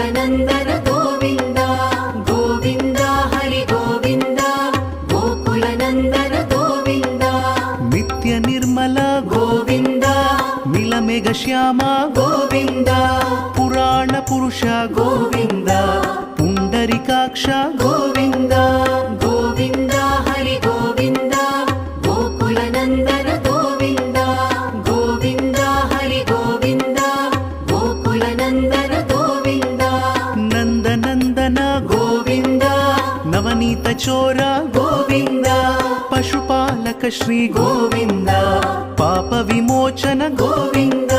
गोकुलनन्दन गोविन्द गोविन्द हरि गोविन्द गोकुलनन्दन गोविन्द नित्य निर्मल गोविन्द नीलमेघ श्याम गोविन्द पुराण पुरुष गोविन्द पुण्डरीकाक्ष गोविन्द गोविन्द हरि गोविन्द गोकुलनन्दन गोविन्द गोविन्द हरि गोविन्द गोकुलनन्दन गोविन्द नन्दनन्दन गोविन्द नवनीत चोर गोविन्द पशुपालक श्री गोविन्द पाप विमोचन गोविन्द